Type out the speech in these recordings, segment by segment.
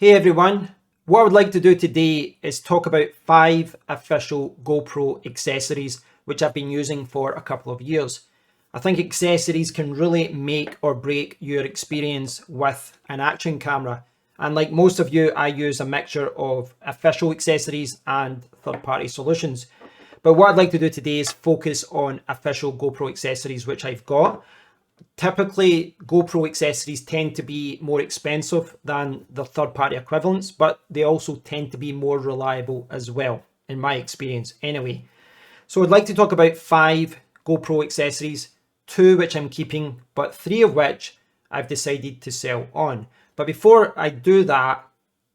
Hey everyone, what I would like to do today is talk about 5 official GoPro accessories which I've been using for a couple of years. I think accessories can really make or break your experience with an action camera. And like most of you, I use a mixture of official accessories and third-party solutions. But what I'd like to do today is focus on official GoPro accessories which I've got. Typically, GoPro accessories tend to be more expensive than the third-party equivalents, but they also tend to be more reliable as well, in my experience anyway. So I'd like to talk about 5 GoPro accessories, 2 which I'm keeping, but 3 of which I've decided to sell on. But before I do that,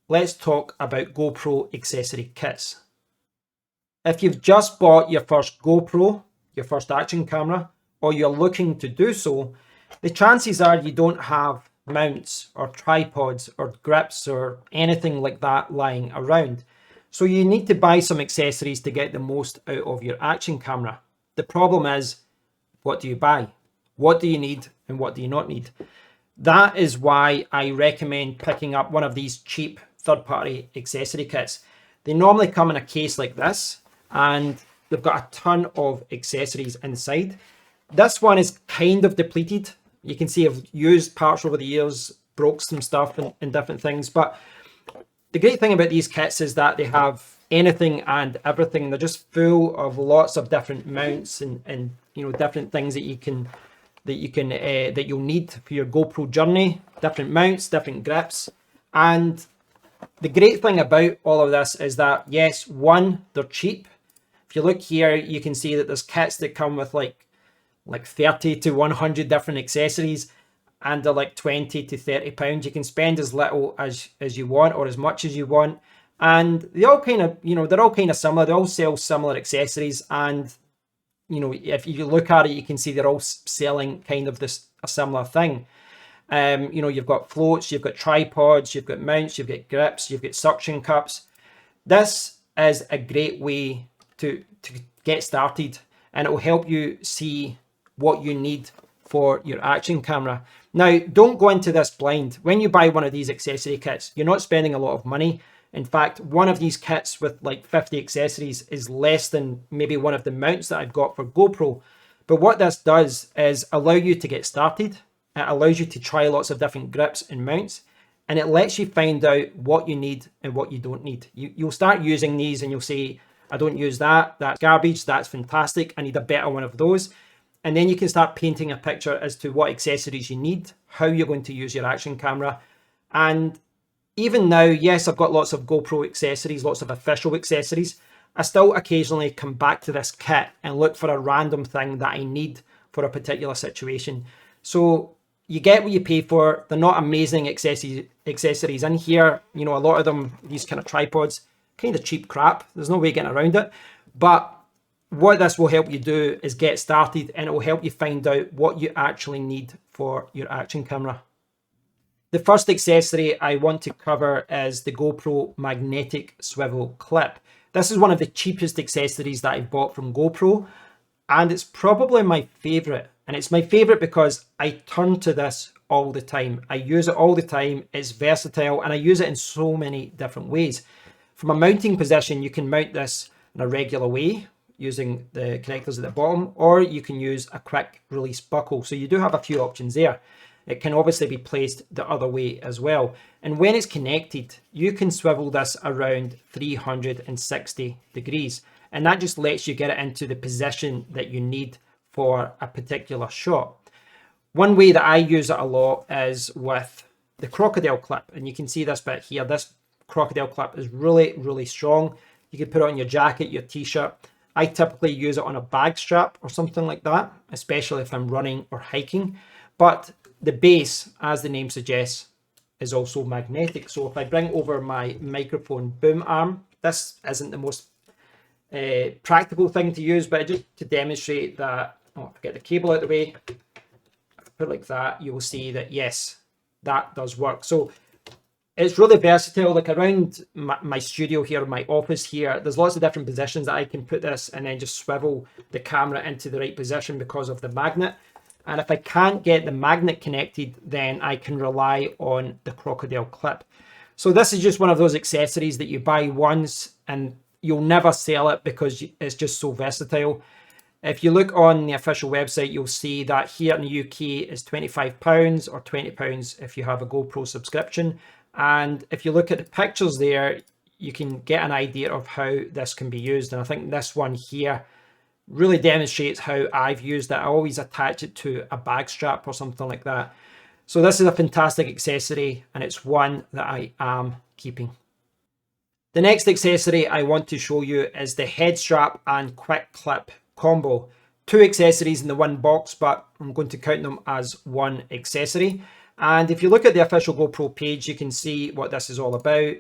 let's talk about GoPro accessory kits. If you've just bought your first GoPro, your first action camera, or you're looking to do so, the chances are you don't have mounts or tripods or grips or anything like that lying around. So you need to buy some accessories to get the most out of your action camera. The problem is, what do you buy? What do you need and what do you not need? That is why I recommend picking up one of these cheap third-party accessory kits. They normally come in a case like this, and they've got a ton of accessories inside. This one is kind of depleted. You can see I've used parts over the years, broke some stuff and different things. But the great thing about these kits is that they have anything and everything. They're just full of lots of different mounts and different things that you'll need for your GoPro journey. Different mounts, different grips. And the great thing about all of this is that, yes, one, they're cheap. If you look here, you can see that there's kits that come with like 30 to 100 different accessories, and they're like 20 to 30 pounds. You can spend as little as you want or as much as you want, and they all kind of they're all kind of similar. They all sell similar accessories, and if you look at it, you can see they're all selling kind of a similar thing. You've got floats, you've got tripods, you've got mounts, you've got grips, you've got suction cups. This is a great way to get started, and it will help you see what you need for your action camera. Now, don't go into this blind. When you buy one of these accessory kits, you're not spending a lot of money. In fact, one of these kits with like 50 accessories is less than maybe one of the mounts that I've got for GoPro. But what this does is allow you to get started. It allows you to try lots of different grips and mounts, and it lets you find out what you need and what you don't need. You'll start using these and you'll say, I don't use that, that's garbage, that's fantastic, I need a better one of those. And then you can start painting a picture as to what accessories you need, how you're going to use your action camera. And even now, yes, I've got lots of GoPro accessories, lots of official accessories. I still occasionally come back to this kit and look for a random thing that I need for a particular situation. So you get what you pay for. They're not amazing accessories in here. A lot of them, these kind of tripods, kind of cheap crap. There's no way getting around it. But what this will help you do is get started, and it will help you find out what you actually need for your action camera. The first accessory I want to cover is the GoPro magnetic swivel clip. This is one of the cheapest accessories that I've bought from GoPro, and it's probably my favorite. And it's my favorite because I turn to this all the time. I use it all the time. It's versatile, and I use it in so many different ways. From a mounting position, you can mount this in a regular way using the connectors at the bottom, or you can use a quick release buckle. So you do have a few options there. It can obviously be placed the other way as well. And when it's connected, you can swivel this around 360 degrees. And that just lets you get it into the position that you need for a particular shot. One way that I use it a lot is with the crocodile clip. And you can see this bit here. This crocodile clip is really, really strong. You can put it on your jacket, your t-shirt. I typically use it on a bag strap or something like that, especially if I'm running or hiking. But the base, as the name suggests, is also magnetic. So if I bring over my microphone boom arm, this isn't the most practical thing to use, but just to demonstrate that, if I get the cable out of the way, if I put it like that, you will see that yes, that does work. So it's really versatile. Like around my studio here, my office here, there's lots of different positions that I can put this and then just swivel the camera into the right position because of the magnet. And if I can't get the magnet connected, then I can rely on the crocodile clip. So this is just one of those accessories that you buy once and you'll never sell it because it's just so versatile. If you look on the official website, you'll see that here in the UK is £25 or £20 if you have a GoPro subscription. And if you look at the pictures there, you can get an idea of how this can be used. And I think this one here really demonstrates how I've used it. I always attach it to a bag strap or something like that. So this is a fantastic accessory and it's one that I am keeping. The next accessory I want to show you is the head strap and quick clip combo. Two accessories in the one box, but I'm going to count them as one accessory. And if you look at the official GoPro page, you can see what this is all about,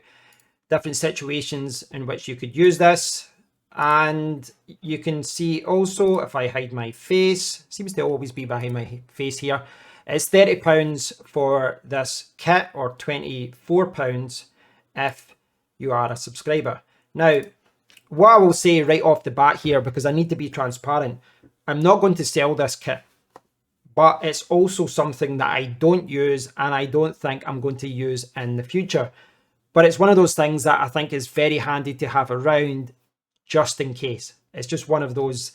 different situations in which you could use this. And you can see also, if I hide my face, seems to always be behind my face here, it's £30 for this kit or £24 if you are a subscriber. Now, what I will say right off the bat here, because I need to be transparent, I'm not going to sell this kit, but it's also something that I don't use and I don't think I'm going to use in the future. But it's one of those things that I think is very handy to have around just in case. It's just one of those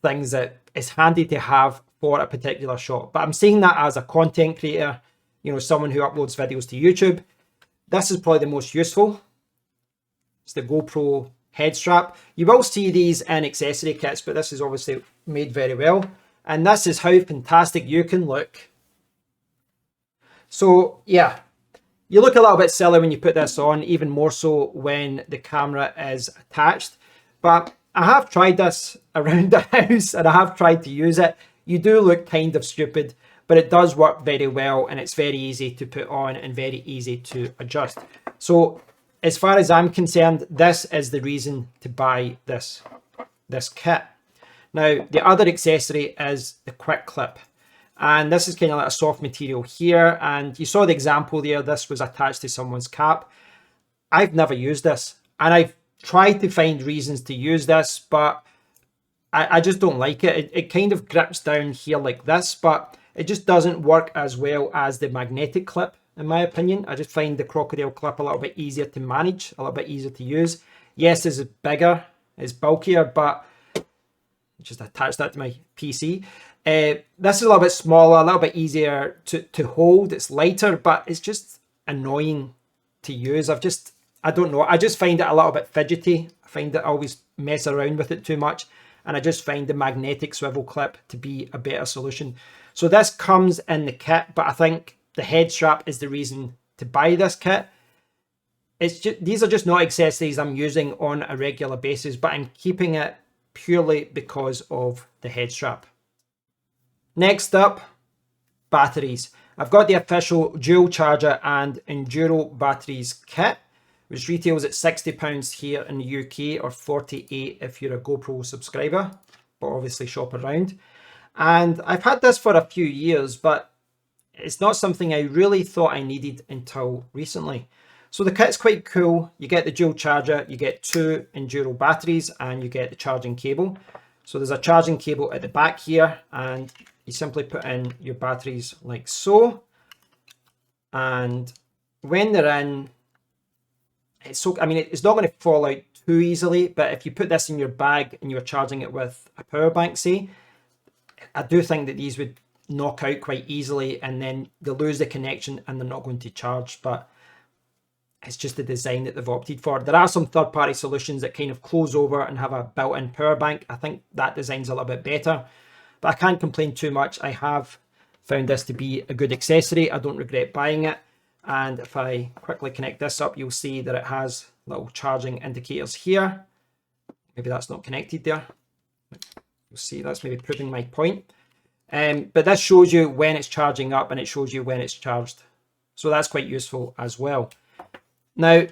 things that is handy to have for a particular shot. But I'm saying that as a content creator, you know, someone who uploads videos to YouTube. This is probably the most useful. It's the GoPro head strap. You will see these in accessory kits, but this is obviously made very well. And this is how fantastic you can look. So yeah, you look a little bit silly when you put this on, even more so when the camera is attached. But I have tried this around the house and I have tried to use it. You do look kind of stupid, but it does work very well and it's very easy to put on and very easy to adjust. So as far as I'm concerned, this is the reason to buy this kit. Now, the other accessory is the quick clip. And this is kind of like a soft material here. And you saw the example there. This was attached to someone's cap. I've never used this. And I've tried to find reasons to use this, but I just don't like it. It kind of grips down here like this, but it just doesn't work as well as the magnetic clip, in my opinion. I just find the crocodile clip a little bit easier to manage, a little bit easier to use. Yes, it's bigger, it's bulkier, but just attach that to my PC. This is a little bit smaller, a little bit easier to hold. It's lighter, but it's just annoying to use. I don't know. I just find it a little bit fidgety. I find that I always mess around with it too much. And I just find the magnetic swivel clip to be a better solution. So this comes in the kit, but I think the head strap is the reason to buy this kit. These are just not accessories I'm using on a regular basis, but I'm keeping it purely because of the head strap. Next up, batteries. I've got the official dual charger and enduro batteries kit, which retails at £60 here in the UK or £48 if you're a GoPro subscriber, but obviously shop around. And I've had this for a few years, but it's not something I really thought I needed until recently. So the kit's quite cool. You get the dual charger, you get two enduro batteries, and you get the charging cable. So there's a charging cable at the back here, and you simply put in your batteries like so. And when they're in, it's not going to fall out too easily, but if you put this in your bag and you're charging it with a power bank, say, I do think that these would knock out quite easily and then they'll lose the connection and they're not going to charge. But it's just the design that they've opted for. There are some third-party solutions that kind of close over and have a built-in power bank. I think that design's a little bit better, but I can't complain too much. I have found this to be a good accessory. I don't regret buying it. And if I quickly connect this up, you'll see that it has little charging indicators here. Maybe that's not connected there. You'll see that's maybe proving my point. But this shows you when it's charging up and it shows you when it's charged. So that's quite useful as well. Now,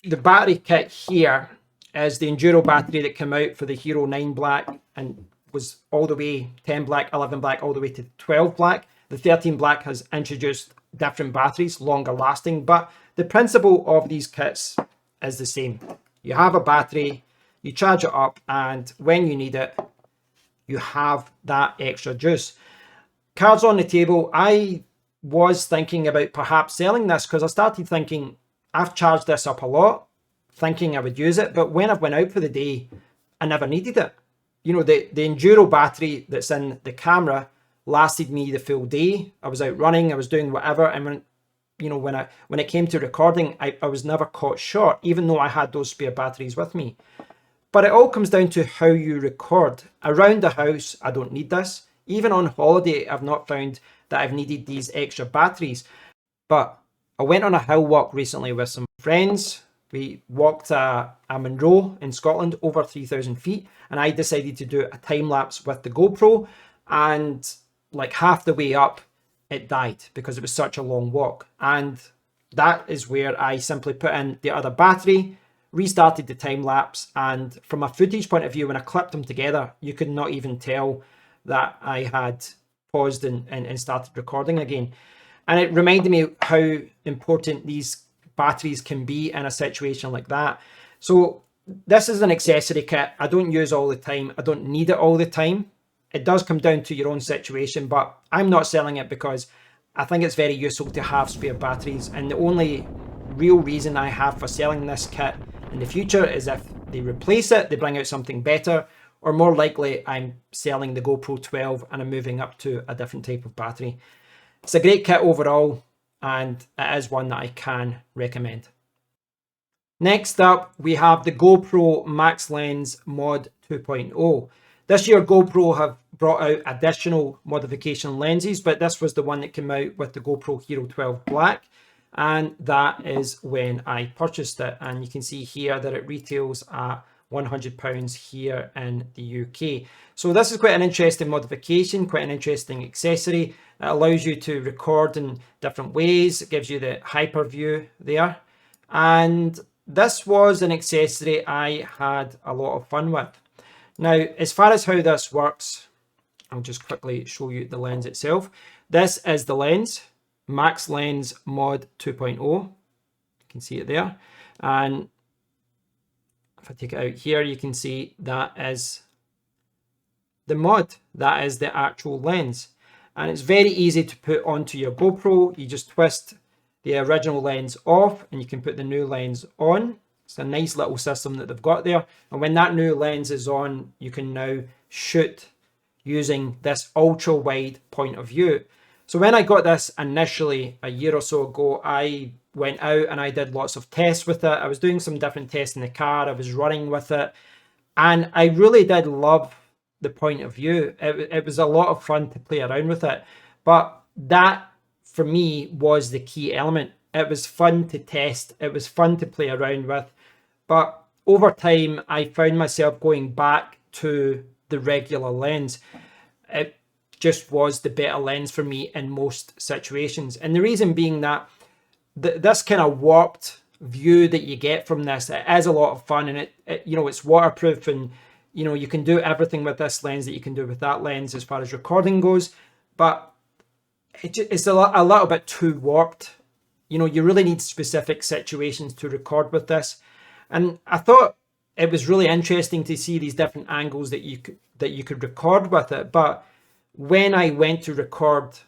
the battery kit here is the Enduro battery that came out for the Hero 9 Black and was all the way 10 Black, 11 Black, all the way to 12 Black. The 13 Black has introduced different batteries, longer lasting, but the principle of these kits is the same. You have a battery, you charge it up, and when you need it, you have that extra juice. Cards on the table, I was thinking about perhaps selling this, because I started thinking, I've charged this up a lot, thinking I would use it, but when I went out for the day, I never needed it. You know, the Enduro battery that's in the camera lasted me the full day. I was out running, I was doing whatever, and when it came to recording, I was never caught short, even though I had those spare batteries with me. But it all comes down to how you record. Around the house, I don't need this. Even on holiday, I've not found that I've needed these extra batteries. But I went on a hill walk recently with some friends. We walked a Munro in Scotland, over 3,000 feet, and I decided to do a time lapse with the GoPro, and like half the way up, it died because it was such a long walk. And that is where I simply put in the other battery, restarted the time lapse, and from a footage point of view, when I clipped them together, you could not even tell that I had paused and started recording again. And it reminded me how important these batteries can be in a situation like that. So this is an accessory kit I don't use all the time. I don't need it all the time. It does come down to your own situation, but I'm not selling it because I think it's very useful to have spare batteries. And the only real reason I have for selling this kit in the future is if they replace it, they bring out something better, or more likely I'm selling the GoPro 12 and I'm moving up to a different type of battery. It's a great kit overall, and it is one that I can recommend. Next up, we have the GoPro Max Lens Mod 2.0. This year, GoPro have brought out additional modification lenses, but this was the one that came out with the GoPro Hero 12 Black, and that is when I purchased it. And you can see here that it retails at £100 here in the UK. So this is quite an interesting modification, quite an interesting accessory. It allows you to record in different ways. It gives you the hyper view there. And this was an accessory I had a lot of fun with. Now, as far as how this works, I'll just quickly show you the lens itself. This is the lens, Max Lens Mod 2.0. You can see it there. And if I take it out here, you can see that is the mod. That is the actual lens. And it's very easy to put onto your GoPro. You just twist the original lens off and you can put the new lens on. It's a nice little system that they've got there. And when that new lens is on, you can now shoot using this ultra wide point of view. So when I got this initially a year or so ago, I went out and I did lots of tests with it. I was doing some different tests in the car. I was running with it. And I really did love the point of view. It was a lot of fun to play around with it. But that, for me, was the key element. It was fun to test. It was fun to play around with. But over time, I found myself going back to the regular lens. It just was the better lens for me in most situations. And the reason being that this kind of warped view that you get from this, it is a lot of fun, and it's waterproof, and you can do everything with this lens that you can do with that lens as far as recording goes. But it's a little bit too warped. You really need specific situations to record with this. And I thought it was really interesting to see these different angles that you could record with it. But when I went to record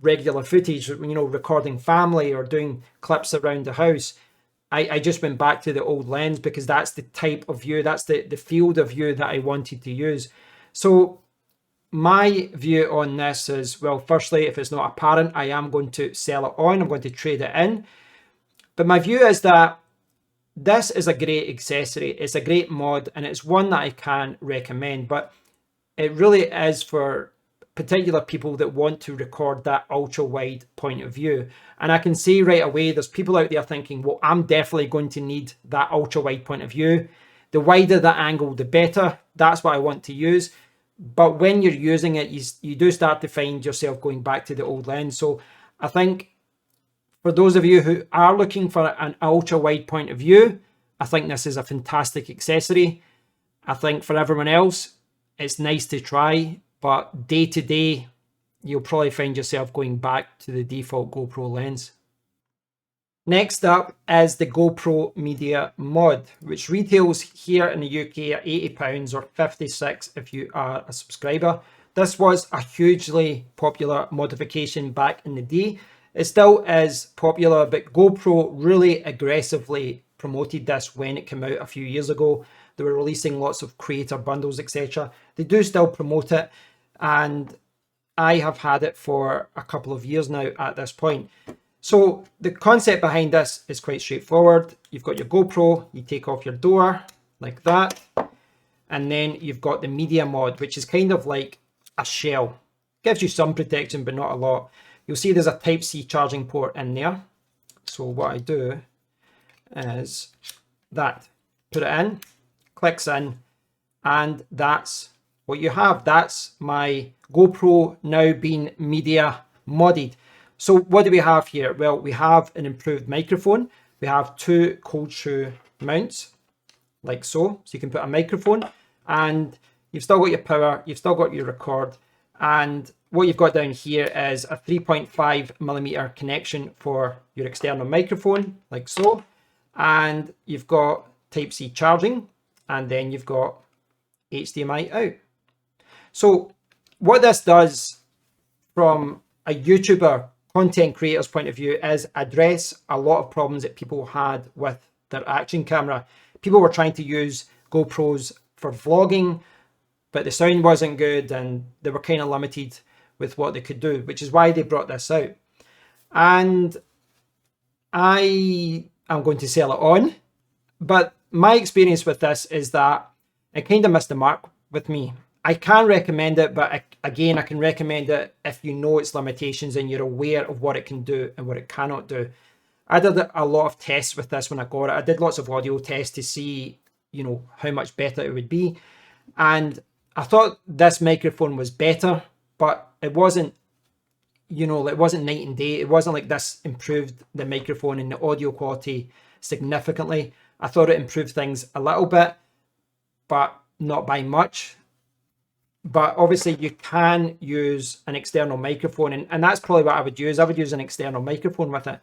regular footage, recording family or doing clips around the house, I just went back to the old lens because that's the type of view, that's the field of view that I wanted to use. So my view on this is, well, firstly, if it's not apparent, I am going to sell it on. I'm going to trade it in. But my view is that this is a great accessory. It's a great mod, and it's one that I can recommend. But it really is for particular people that want to record that ultra wide point of view. And I can see right away, there's people out there thinking, well, I'm definitely going to need that ultra wide point of view. The wider that angle, the better. That's what I want to use. But when you're using it, you do start to find yourself going back to the old lens. So I think for those of you who are looking for an ultra wide point of view, I think this is a fantastic accessory. I think for everyone else, it's nice to try, but day to day, you'll probably find yourself going back to the default GoPro lens. Next up is the GoPro Media Mod, which retails here in the UK at £80 or £56 if you are a subscriber. This was a hugely popular modification back in the day. It still is popular, but GoPro really aggressively promoted this when it came out a few years ago. They were releasing lots of creator bundles, etc. They do still promote it, and I have had it for a couple of years now at this point. So the concept behind this is quite straightforward. You've got your GoPro, you take off your door like that, and then you've got the media mod, which is kind of like a shell. Gives you some protection, but not a lot. You'll see there's a Type-C charging port in there. So what I do is that, put it in, clicks in, and that's what you have. That's my GoPro now being media modded. So what do we have here? Well, we have an improved microphone. We have 2 cold shoe mounts, like so. So you can put a microphone, and you've still got your power, you've still got your record, and what you've got down here is a 3.5mm connection for your external microphone, like so. And you've got Type-C charging, and then you've got HDMI out. So what this does from a YouTuber content creator's point of view is address a lot of problems that people had with their action camera. People were trying to use GoPros for vlogging, but the sound wasn't good and they were kind of limited with what they could do, which is why they brought this out. And I am going to sell it on, but my experience with this is that it kind of missed the mark with me. I can recommend it, but again, I can recommend it if you know its limitations and you're aware of what it can do and what it cannot do. I did a lot of tests with this when I got it. I did lots of audio tests to see, you know, how much better it would be. And I thought this microphone was better, but it wasn't, you know, it wasn't night and day. It wasn't like this improved the microphone and the audio quality significantly. I thought it improved things a little bit, but not by much. But obviously you can use an external microphone, and that's probably what I would use. I would use an external microphone with it.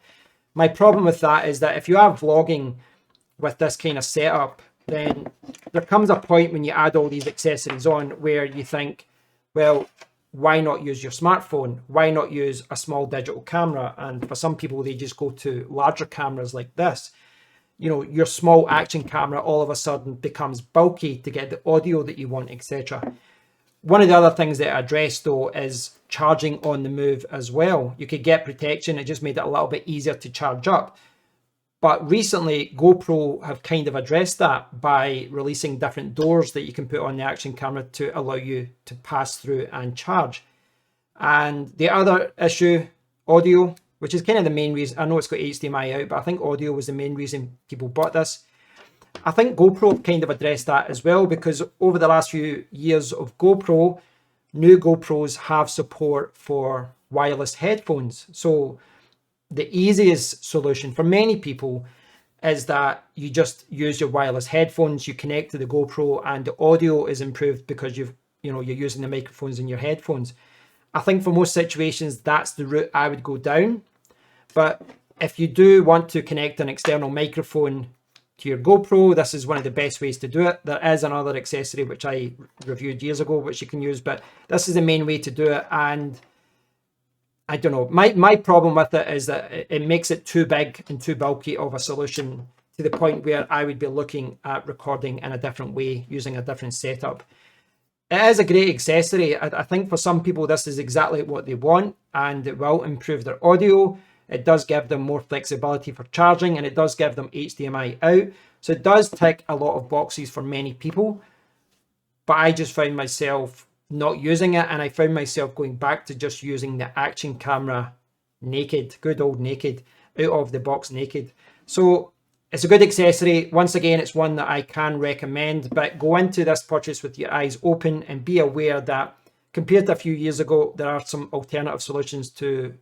My problem with that is that if you are vlogging with this kind of setup, then there comes a point when you add all these accessories on where you think, well, why not use your smartphone? Why not use a small digital camera? And for some people, they just go to larger cameras like this. You know, your small action camera all of a sudden becomes bulky to get the audio that you want, etc. One of the other things that I addressed though is charging on the move as well. You could get protection, it just made it a little bit easier to charge up. But recently GoPro have kind of addressed that by releasing different doors that you can put on the action camera to allow you to pass through and charge. And the other issue, audio, which is kind of the main reason. I know it's got HDMI out, but I think audio was the main reason people bought this. I think GoPro kind of addressed that as well, because over the last few years of GoPro, new GoPros have support for wireless headphones. So the easiest solution for many people is that you just use your wireless headphones, you connect to the GoPro, and the audio is improved because you're using the microphones in your headphones. I think for most situations, that's the route I would go down. But if you do want to connect an external microphone to your GoPro, this is one of the best ways to do it. There is another accessory which I reviewed years ago which you can use, but this is the main way to do it. And I don't know, my problem with it is that it makes it too big and too bulky of a solution to the point where I would be looking at recording in a different way, using a different setup. It is a great accessory. I think for some people this is exactly what they want, and it will improve their audio. It does give them more flexibility for charging, and it does give them HDMI out. So it does tick a lot of boxes for many people. But I just found myself not using it, and I found myself going back to just using the action camera naked, good old naked, out of the box naked. So it's a good accessory. Once again, it's one that I can recommend, but go into this purchase with your eyes open and be aware that compared to a few years ago, there are some alternative solutions to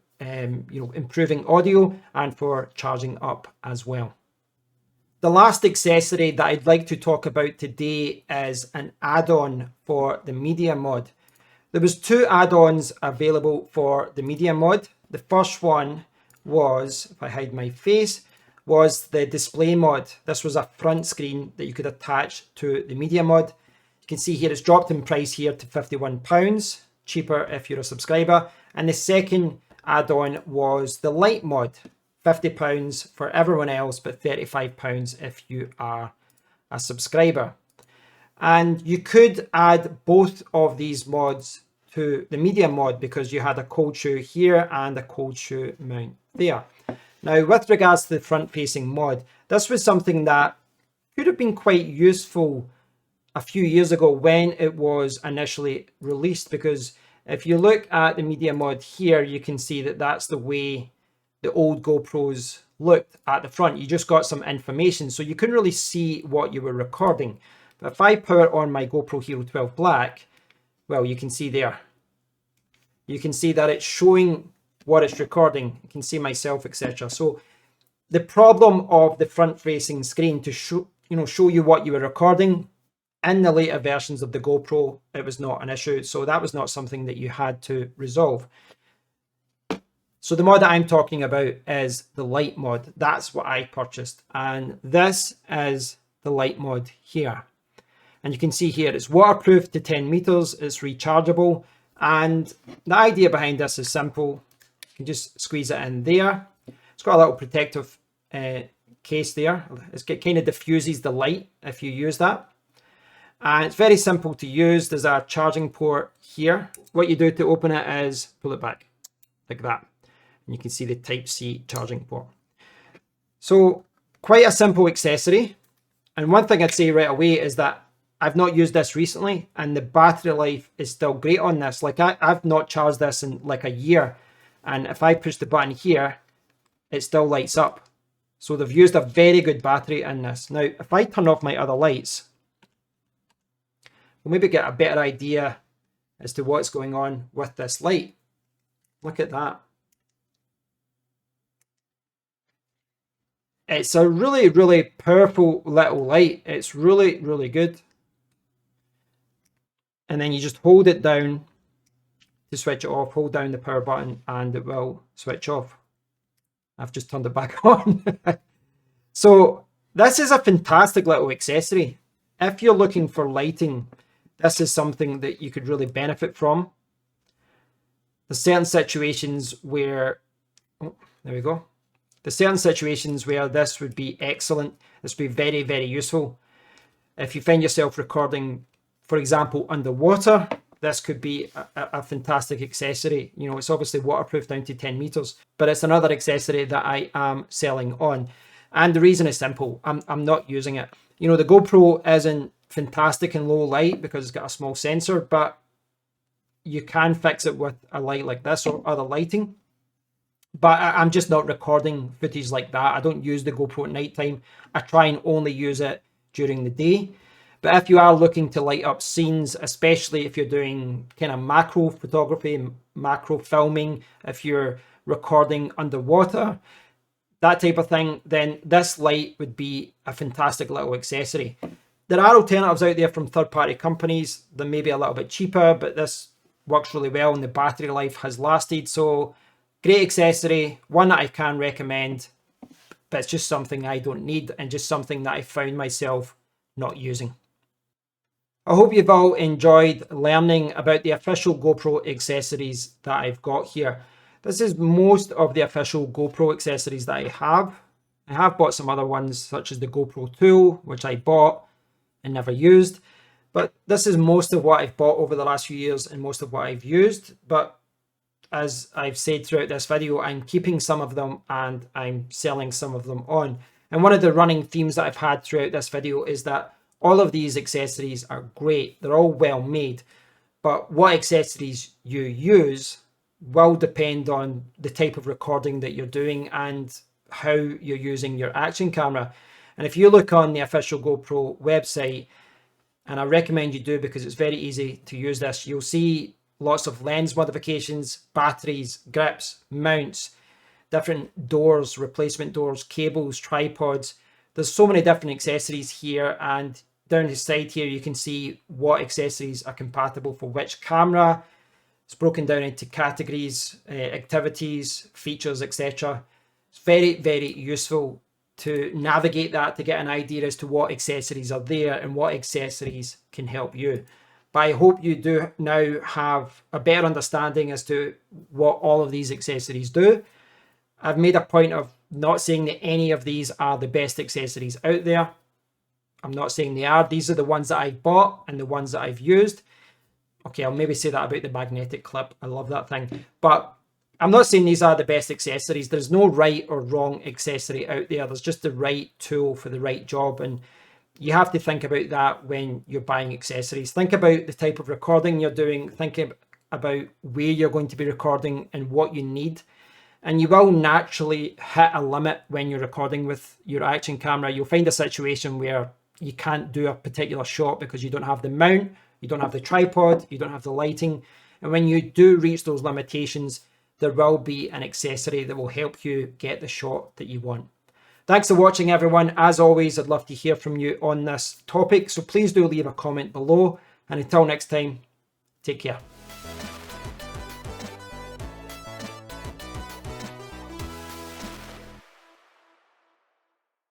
improving audio and for charging up as well. The last accessory that I'd like to talk about today is an add-on for the media mod. There was 2 add-ons available for the media mod. The first one was, if I hide my face, was the display mod. This was a front screen that you could attach to the media mod. You can see here it's dropped in price here to £51, cheaper if you're a subscriber. And the second add-on was the light mod. £50 for everyone else, but £35 if you are a subscriber. And you could add both of these mods to the medium mod because you had a cold shoe here and a cold shoe mount there. Now, with regards to the front-facing mod, this was something that could have been quite useful a few years ago when it was initially released, because if you look at the media mod here, you can see that that's the way the old GoPros looked at the front. You just got some information, so you couldn't really see what you were recording. But if I power on my GoPro Hero 12 Black, well, you can see there. You can see that it's showing what it's recording. You can see myself, etc. So the problem of the front-facing screen to show you what you were recording, in the later versions of the GoPro, it was not an issue. So that was not something that you had to resolve. So the mod that I'm talking about is the light mod. That's what I purchased. And this is the light mod here. And you can see here, it's waterproof to 10 meters. It's rechargeable. And the idea behind this is simple. You can just squeeze it in there. It's got a little protective case there. It kind of diffuses the light if you use that. And it's very simple to use. There's a charging port here. What you do to open it is pull it back like that. And you can see the Type-C charging port. So quite a simple accessory. And one thing I'd say right away is that I've not used this recently and the battery life is still great on this. Like I've not charged this in like a year. And if I push the button here, it still lights up. So they've used a very good battery in this. Now, if I turn off my other lights, we'll maybe get a better idea as to what's going on with this light. Look at that. It's a really, really powerful little light. It's really, really good. And then you just hold it down to switch it off. Hold down the power button and it will switch off. I've just turned it back on. So this is a fantastic little accessory. If you're looking for lighting, this is something that you could really benefit from. There's certain situations where, oh, there we go. There's certain situations where this would be excellent. This would be very, very useful. If you find yourself recording, for example, underwater, this could be a fantastic accessory. You know, it's obviously waterproof down to 10 meters, but it's another accessory that I am selling on. And the reason is simple. I'm not using it. You know, the GoPro isn't fantastic in low light because it's got a small sensor, but you can fix it with a light like this or other lighting. But I'm just not recording footage like that. I don't use the GoPro at nighttime. I try and only use it during the day. But if you are looking to light up scenes, especially if you're doing kind of macro photography, macro filming, if you're recording underwater, that type of thing, then this light would be a fantastic little accessory. There are alternatives out there from third-party companies. They may be a little bit cheaper, but this works really well and the battery life has lasted. So great accessory, one that I can recommend, but it's just something I don't need and just something that I found myself not using. I hope you've all enjoyed learning about the official GoPro accessories that I've got here. This is most of the official GoPro accessories that I have. I have bought some other ones such as the GoPro Tool, which I bought and never used. But this is most of what I've bought over the last few years and most of what I've used. But as I've said throughout this video, I'm keeping some of them and I'm selling some of them on. And one of the running themes that I've had throughout this video is that all of these accessories are great. They're all well made. But what accessories you use will depend on the type of recording that you're doing and how you're using your action camera. And if you look on the official GoPro website, and I recommend you do because it's very easy to use this, you'll see lots of lens modifications, batteries, grips, mounts, different doors, replacement doors, cables, tripods. There's so many different accessories here, and down the side here you can see what accessories are compatible for which camera. It's broken down into categories, activities, features, etc. It's very, very useful to navigate that, to get an idea as to what accessories are there and what accessories can help you. But I hope you do now have a better understanding as to what all of these accessories do. I've made a point of not saying that any of these are the best accessories out there. I'm not saying they are. These are the ones that I've bought and the ones that I've used. Okay, I'll maybe say that about the magnetic clip. I love that thing. But I'm not saying these are the best accessories. There's no right or wrong accessory out there. There's just the right tool for the right job. And you have to think about that when you're buying accessories. Think about the type of recording you're doing. Think about where you're going to be recording and what you need. And you will naturally hit a limit when you're recording with your action camera. You'll find a situation where you can't do a particular shot because you don't have the mount, you don't have the tripod, you don't have the lighting. And when you do reach those limitations, there will be an accessory that will help you get the shot that you want. Thanks for watching, everyone. As always, I'd love to hear from you on this topic, so please do leave a comment below. And until next time, take care.